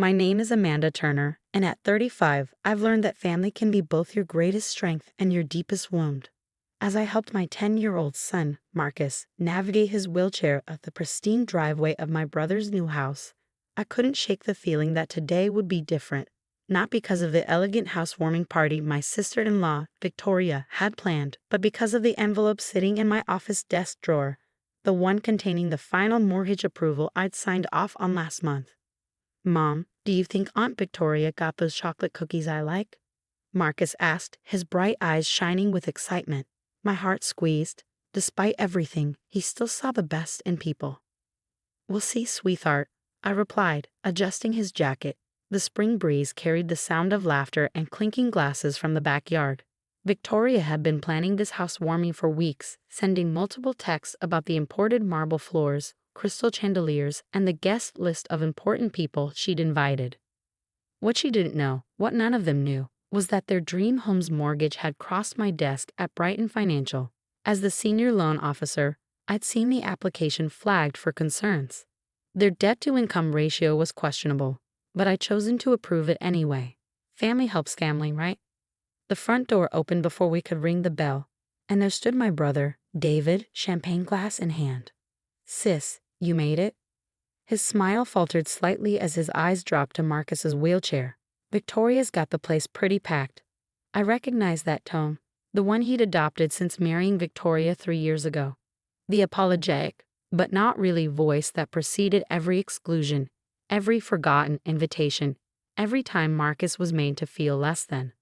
My name is Amanda Turner, and at 35, I've learned that family can be both your greatest strength and your deepest wound. As I helped my 10-year-old son, Marcus, navigate his wheelchair up the pristine driveway of my brother's new house, I couldn't shake the feeling that today would be different. Not because of the elegant housewarming party my sister-in-law, Victoria, had planned, but because of the envelope sitting in my office desk drawer, the one containing the final mortgage approval I'd signed off on last month. "Mom, do you think Aunt Victoria got those chocolate cookies I like?" Marcus asked, his bright eyes shining with excitement. My heart squeezed. Despite everything, he still saw the best in people. "We'll see, sweetheart," I replied, adjusting his jacket. The spring breeze carried the sound of laughter and clinking glasses from the backyard. Victoria had been planning this housewarming for weeks, sending multiple texts about the imported marble floors, crystal chandeliers, and the guest list of important people she'd invited. What she didn't know, what none of them knew, was that their dream home's mortgage had crossed my desk at Brighton Financial. As the senior loan officer, I'd seen the application flagged for concerns. Their debt-to-income ratio was questionable, but I'd chosen to approve it anyway. Family helps family, right? The front door opened before we could ring the bell, and there stood my brother, David, champagne glass in hand. "Sis, you made it?" His smile faltered slightly as his eyes dropped to Marcus's wheelchair. "Victoria's got the place pretty packed." I recognized that tone, the one he'd adopted since marrying Victoria 3 years ago. The apologetic, but not really voice that preceded every exclusion, every forgotten invitation, every time Marcus was made to feel less than.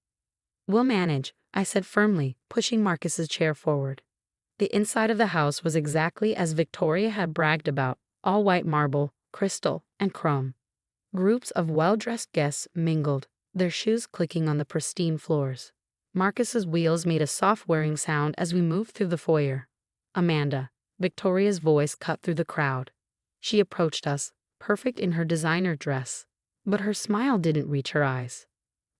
"We'll manage," I said firmly, pushing Marcus's chair forward. The inside of the house was exactly as Victoria had bragged about, all white marble, crystal, and chrome. Groups of well-dressed guests mingled, their shoes clicking on the pristine floors. Marcus's wheels made a soft whirring sound as we moved through the foyer. "Amanda," Victoria's voice cut through the crowd. She approached us, perfect in her designer dress, but her smile didn't reach her eyes.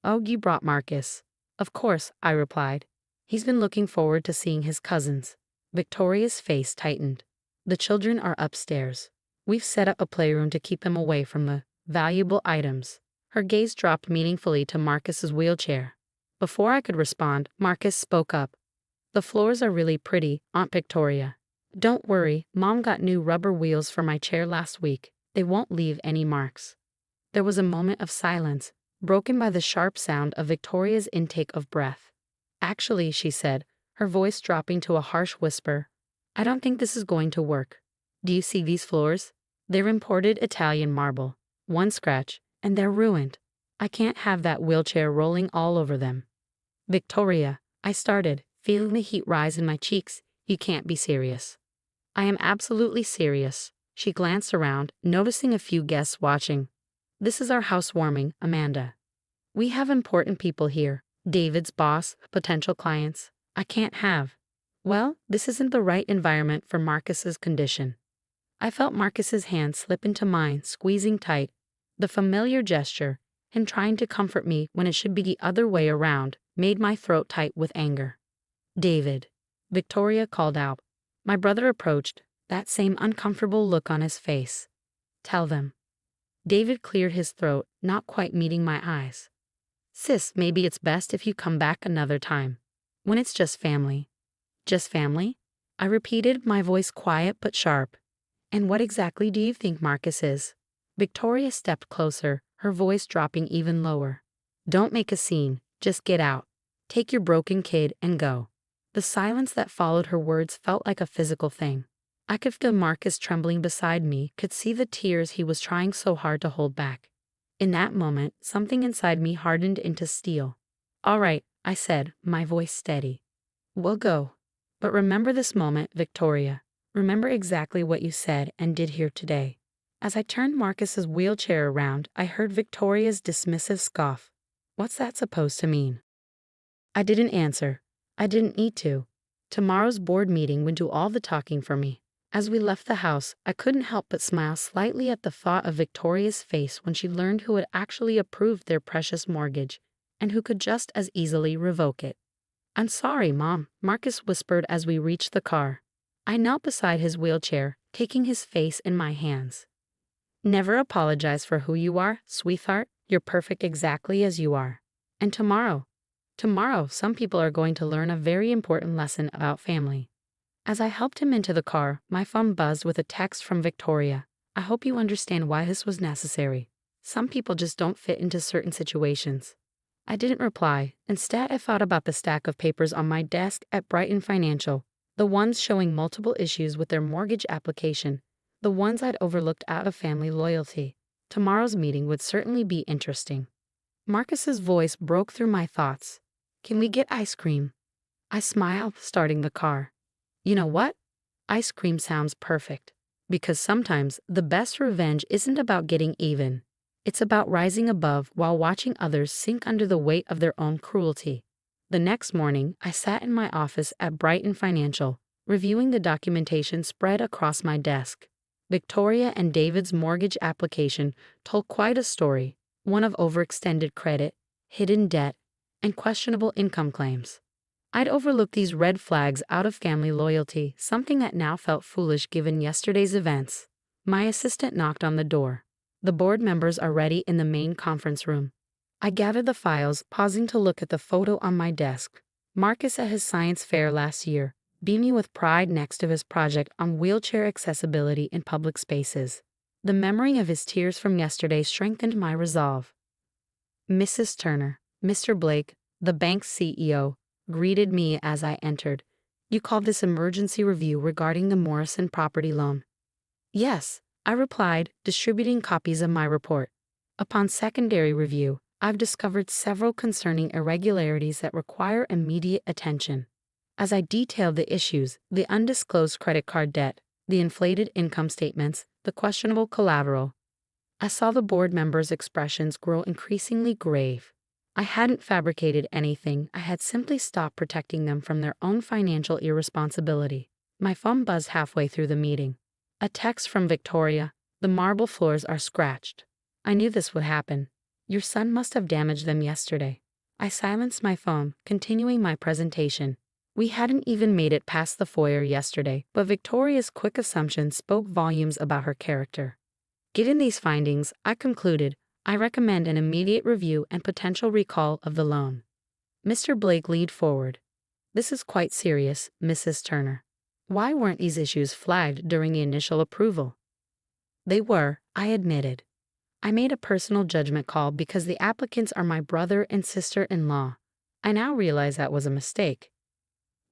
"Oh, you brought Marcus." "Of course," I replied. "He's been looking forward to seeing his cousins." Victoria's face tightened. "The children are upstairs. We've set up a playroom to keep them away from the valuable items." Her gaze dropped meaningfully to Marcus's wheelchair. Before I could respond, Marcus spoke up. "The floors are really pretty, Aunt Victoria. Don't worry, Mom got new rubber wheels for my chair last week. They won't leave any marks." There was a moment of silence, broken by the sharp sound of Victoria's intake of breath. "Actually," she said, her voice dropping to a harsh whisper, "I don't think this is going to work. Do you see these floors? They're imported Italian marble. One scratch, and they're ruined. I can't have that wheelchair rolling all over them." "Victoria," I started, feeling the heat rise in my cheeks. "You can't be serious." "I am absolutely serious." She glanced around, noticing a few guests watching. "This is our housewarming, Amanda. We have important people here, David's boss, potential clients. I can't have. Well, this isn't the right environment for Marcus's condition." I felt Marcus's hand slip into mine, squeezing tight. The familiar gesture, him trying to comfort me when it should be the other way around, made my throat tight with anger. "David," Victoria called out. My brother approached, that same uncomfortable look on his face. "Tell them." David cleared his throat, not quite meeting my eyes. "Sis, maybe it's best if you come back another time. When it's just family." "Just family?" I repeated, my voice quiet but sharp. "And what exactly do you think Marcus is?" Victoria stepped closer, her voice dropping even lower. "Don't make a scene, just get out. Take your broken kid and go." The silence that followed her words felt like a physical thing. I could feel Marcus trembling beside me, could see the tears he was trying so hard to hold back. In that moment, something inside me hardened into steel. "All right," I said, my voice steady. "We'll go. But remember this moment, Victoria. Remember exactly what you said and did here today." As I turned Marcus's wheelchair around, I heard Victoria's dismissive scoff. "What's that supposed to mean?" I didn't answer. I didn't need to. Tomorrow's board meeting would do all the talking for me. As we left the house, I couldn't help but smile slightly at the thought of Victoria's face when she learned who had actually approved their precious mortgage, and who could just as easily revoke it. "I'm sorry, Mom," Marcus whispered as we reached the car. I knelt beside his wheelchair, taking his face in my hands. Never apologize for who you are, sweetheart. You're perfect exactly as you are. And tomorrow, some people are going to learn a very important lesson about family. As I helped him into the car, my phone buzzed with a text from Victoria. I hope you understand why this was necessary. Some people just don't fit into certain situations. I didn't reply. Instead, I thought about the stack of papers on my desk at Brighton Financial, the ones showing multiple issues with their mortgage application, the ones I'd overlooked out of family loyalty. Tomorrow's meeting would certainly be interesting. Marcus's voice broke through my thoughts. Can we get ice cream? I smiled, starting the car. You know what? Ice cream sounds perfect. Because sometimes the best revenge isn't about getting even. It's about rising above while watching others sink under the weight of their own cruelty. The next morning, I sat in my office at Brighton Financial, reviewing the documentation spread across my desk. Victoria and David's mortgage application told quite a story, one of overextended credit, hidden debt, and questionable income claims. I'd overlooked these red flags out of family loyalty, something that now felt foolish given yesterday's events. My assistant knocked on the door. The board members are ready in the main conference room. I gathered the files, pausing to look at the photo on my desk. Marcus at his science fair last year, beaming with pride next to his project on wheelchair accessibility in public spaces. The memory of his tears from yesterday strengthened my resolve. Mrs. Turner, Mr. Blake, the bank's CEO, greeted me as I entered. You called this emergency review regarding the Morrison property loan? Yes, I replied, distributing copies of my report. Upon secondary review, I've discovered several concerning irregularities that require immediate attention. As I detailed the issues, the undisclosed credit card debt, the inflated income statements, the questionable collateral, I saw the board members' expressions grow increasingly grave. I hadn't fabricated anything, I had simply stopped protecting them from their own financial irresponsibility. My phone buzzed halfway through the meeting. A text from Victoria. The marble floors are scratched. I knew this would happen. Your son must have damaged them yesterday. I silenced my phone, continuing my presentation. We hadn't even made it past the foyer yesterday, but Victoria's quick assumption spoke volumes about her character. Given these findings, I concluded, I recommend an immediate review and potential recall of the loan. Mr. Blake leaned forward. This is quite serious, Mrs. Turner. Why weren't these issues flagged during the initial approval? They were, I admitted. I made a personal judgment call because the applicants are my brother and sister-in-law. I now realize that was a mistake.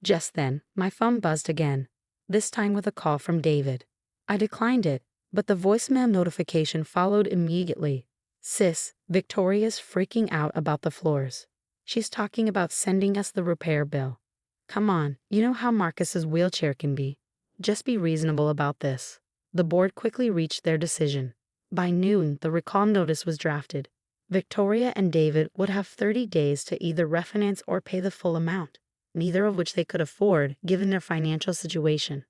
Just then, my phone buzzed again, this time with a call from David. I declined it, but the voicemail notification followed immediately. Sis, Victoria's freaking out about the floors. She's talking about sending us the repair bill. Come on, you know how Marcus's wheelchair can be. Just be reasonable about this. The board quickly reached their decision. By noon, the recall notice was drafted. Victoria and David would have 30 days to either refinance or pay the full amount, neither of which they could afford given their financial situation.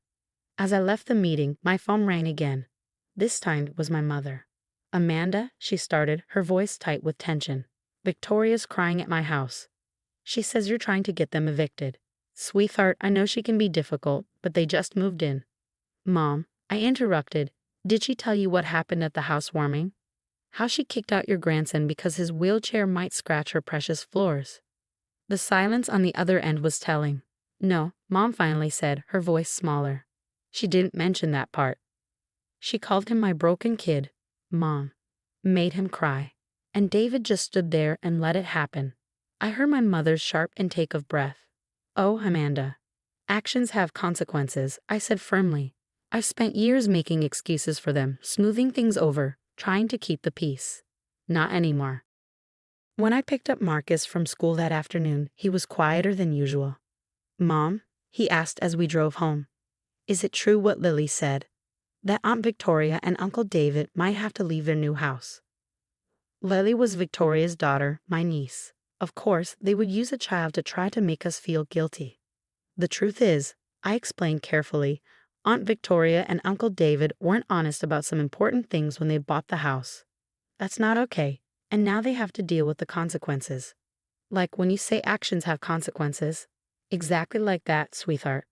As I left the meeting, my phone rang again. This time it was my mother. Amanda, she started, her voice tight with tension. Victoria's crying at my house. She says you're trying to get them evicted. Sweetheart, I know she can be difficult, but they just moved in. Mom, I interrupted. Did she tell you what happened at the housewarming? How she kicked out your grandson because his wheelchair might scratch her precious floors? The silence on the other end was telling. No, Mom finally said, her voice smaller. She didn't mention that part. She called him my broken kid, Mom. Made him cry. And David just stood there and let it happen. I heard my mother's sharp intake of breath. Oh, Amanda. Actions have consequences, I said firmly. I've spent years making excuses for them, smoothing things over, trying to keep the peace. Not anymore. When I picked up Marcus from school that afternoon, he was quieter than usual. Mom, he asked as we drove home. Is it true what Lily said? That Aunt Victoria and Uncle David might have to leave their new house. Lily was Victoria's daughter, my niece. Of course, they would use a child to try to make us feel guilty. The truth is, I explained carefully, Aunt Victoria and Uncle David weren't honest about some important things when they bought the house. That's not okay, and now they have to deal with the consequences. Like when you say actions have consequences. Exactly like that, sweetheart.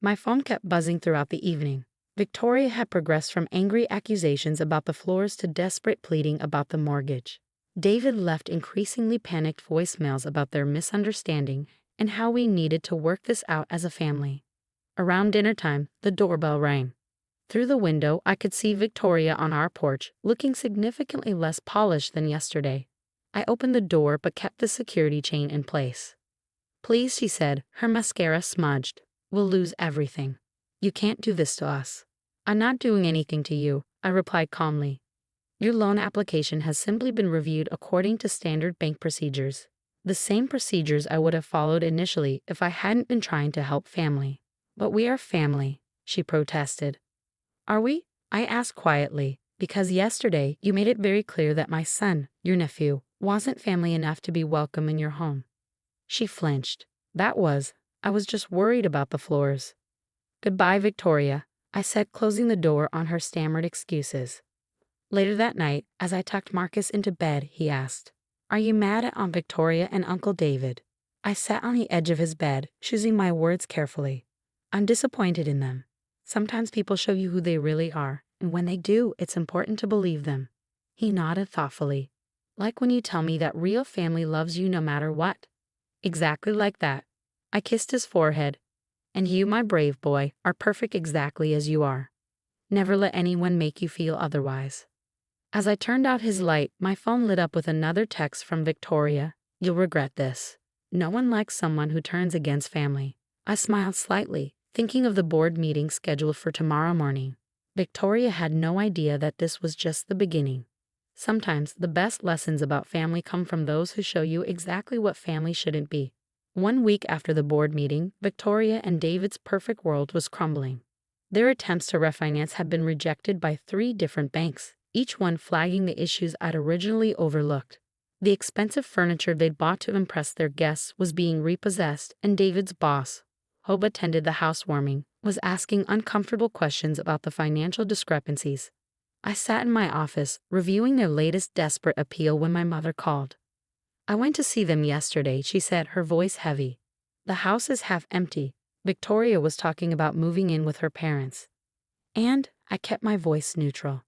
My phone kept buzzing throughout the evening. Victoria had progressed from angry accusations about the floors to desperate pleading about the mortgage. David left increasingly panicked voicemails about their misunderstanding and how we needed to work this out as a family. Around dinner time, the doorbell rang. Through the window, I could see Victoria on our porch, looking significantly less polished than yesterday. I opened the door but kept the security chain in place. "Please," she said, her mascara smudged. "We'll lose everything. You can't do this to us." "I'm not doing anything to you," I replied calmly. "Your loan application has simply been reviewed according to standard bank procedures. The same procedures I would have followed initially if I hadn't been trying to help family." "But we are family," she protested. "Are we?" I asked quietly, "because yesterday you made it very clear that my son, your nephew, wasn't family enough to be welcome in your home." She flinched. I was just worried about the floors." "Goodbye, Victoria," I said, closing the door on her stammered excuses. Later that night, as I tucked Marcus into bed, he asked, "Are you mad at Aunt Victoria and Uncle David?" I sat on the edge of his bed, choosing my words carefully. "I'm disappointed in them. Sometimes people show you who they really are, and when they do, it's important to believe them." He nodded thoughtfully. "Like when you tell me that real family loves you no matter what." "Exactly like that." I kissed his forehead. "And you, my brave boy, are perfect exactly as you are. Never let anyone make you feel otherwise." As I turned out his light, my phone lit up with another text from Victoria. "You'll regret this. No one likes someone who turns against family." I smiled slightly, thinking of the board meeting scheduled for tomorrow morning. Victoria had no idea that this was just the beginning. Sometimes the best lessons about family come from those who show you exactly what family shouldn't be. 1 week after the board meeting, Victoria and David's perfect world was crumbling. Their attempts to refinance had been rejected by 3 different banks, each one flagging the issues I'd originally overlooked. The expensive furniture they'd bought to impress their guests was being repossessed, and David's boss, who attended the housewarming, was asking uncomfortable questions about the financial discrepancies. I sat in my office, reviewing their latest desperate appeal when my mother called. "I went to see them yesterday," she said, her voice heavy. "The house is half empty." Victoria was talking about moving in with her parents. And I kept my voice neutral.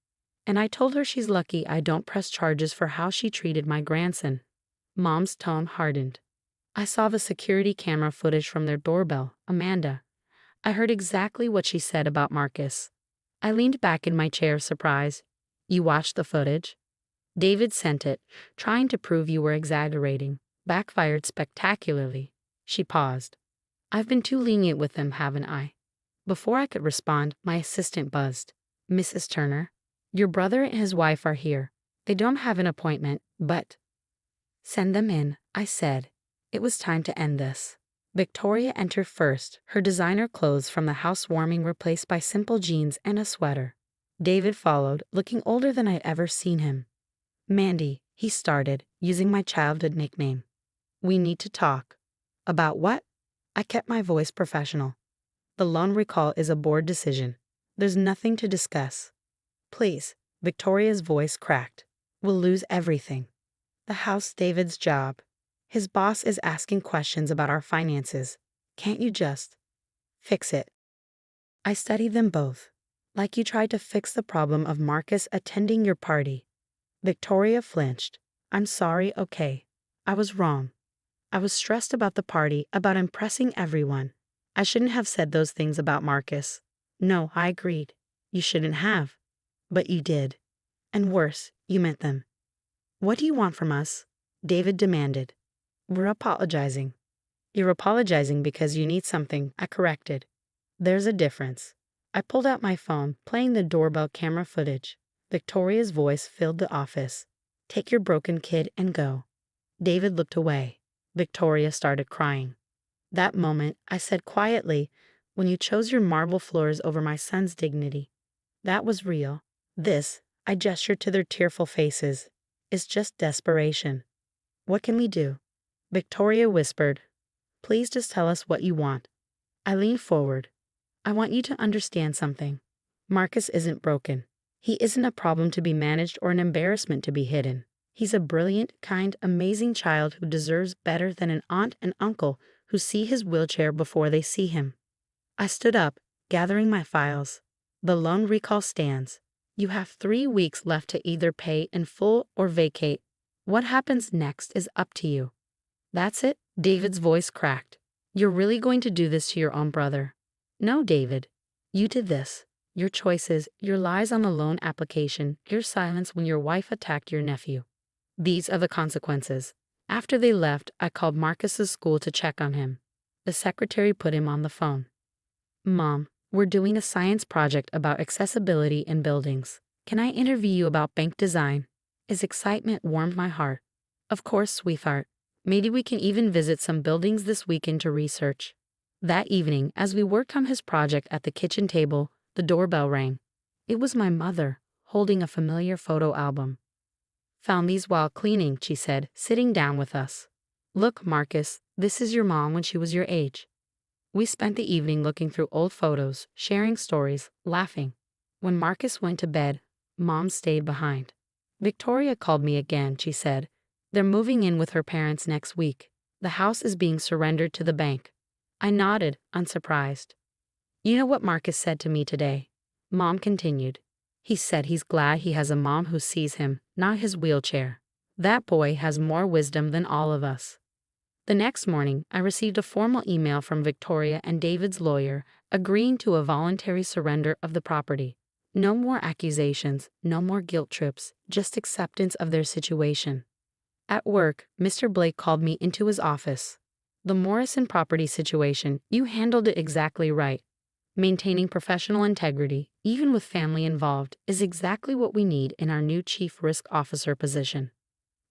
"And I told her she's lucky I don't press charges for how she treated my grandson." Mom's tone hardened. "I saw the security camera footage from their doorbell, Amanda. I heard exactly what she said about Marcus." I leaned back in my chair, surprised. "You watched the footage?" "David sent it, trying to prove you were exaggerating. Backfired spectacularly." She paused. "I've been too lenient with them, haven't I?" Before I could respond, my assistant buzzed. "Mrs. Turner, your brother and his wife are here. They don't have an appointment, but—" "Send them in," I said. It was time to end this. Victoria entered first, her designer clothes from the housewarming replaced by simple jeans and a sweater. David followed, looking older than I'd ever seen him. "Mandy," he started, using my childhood nickname. "We need to talk." "About what?" I kept my voice professional. "The loan recall is a board decision. There's nothing to discuss." "Please." Victoria's voice cracked. "We'll lose everything. The house, David's job. His boss is asking questions about our finances. Can't you just fix it?" I studied them both. "Like you tried to fix the problem of Marcus attending your party." Victoria flinched. "I'm sorry, okay. I was wrong. I was stressed about the party, about impressing everyone. I shouldn't have said those things about Marcus." "No," I agreed. "You shouldn't have. But you did. And worse, you meant them." "What do you want from us?" David demanded. "We're apologizing." "You're apologizing because you need something," I corrected. "There's a difference." I pulled out my phone, playing the doorbell camera footage. Victoria's voice filled the office. "Take your broken kid and go." David looked away. Victoria started crying. That moment, I said quietly, "When you chose your marble floors over my son's dignity, that was real. This," I gestured to their tearful faces, "is just desperation. What can we do?" Victoria whispered, "Please just tell us what you want." I leaned forward. "I want you to understand something. Marcus isn't broken. He isn't a problem to be managed or an embarrassment to be hidden. He's a brilliant, kind, amazing child who deserves better than an aunt and uncle who see his wheelchair before they see him." I stood up, gathering my files. The loan recall stands. You have 3 weeks left to either pay in full or vacate. What happens next is up to you. That's it? David's voice cracked. You're really going to do this to your own brother? No, David. You did this. Your choices, your lies on the loan application, your silence when your wife attacked your nephew. These are the consequences. After they left, I called Marcus's school to check on him. The secretary put him on the phone. Mom, we're doing a science project about accessibility in buildings. Can I interview you about bank design? His excitement warmed my heart. Of course, sweetheart. Maybe we can even visit some buildings this weekend to research. That evening, as we worked on his project at the kitchen table, the doorbell rang. It was my mother, holding a familiar photo album. Found these while cleaning, she said, sitting down with us. Look, Marcus, this is your mom when she was your age. We spent the evening looking through old photos, sharing stories, laughing. When Marcus went to bed, Mom stayed behind. Victoria called me again, she said. They're moving in with her parents next week. The house is being surrendered to the bank. I nodded, unsurprised. You know what Marcus said to me today? Mom continued. He said he's glad he has a mom who sees him, not his wheelchair. That boy has more wisdom than all of us. The next morning, I received a formal email from Victoria and David's lawyer agreeing to a voluntary surrender of the property. No more accusations, no more guilt trips, just acceptance of their situation. At work, Mr. Blake called me into his office. The Morrison property situation, you handled it exactly right. Maintaining professional integrity, even with family involved, is exactly what we need in our new Chief Risk Officer position.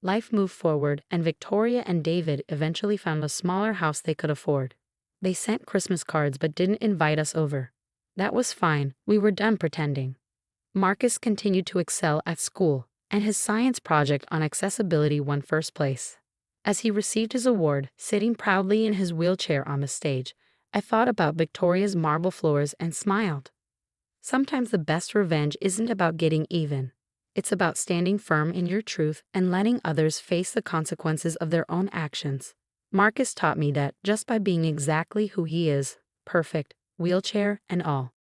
Life moved forward, and Victoria and David eventually found a smaller house they could afford. They sent Christmas cards but didn't invite us over. That was fine, we were done pretending. Marcus continued to excel at school, and his science project on accessibility won first place. As he received his award, sitting proudly in his wheelchair on the stage, I thought about Victoria's marble floors and smiled. Sometimes the best revenge isn't about getting even. It's about standing firm in your truth and letting others face the consequences of their own actions. Marcus taught me that just by being exactly who he is, perfect, wheelchair and all,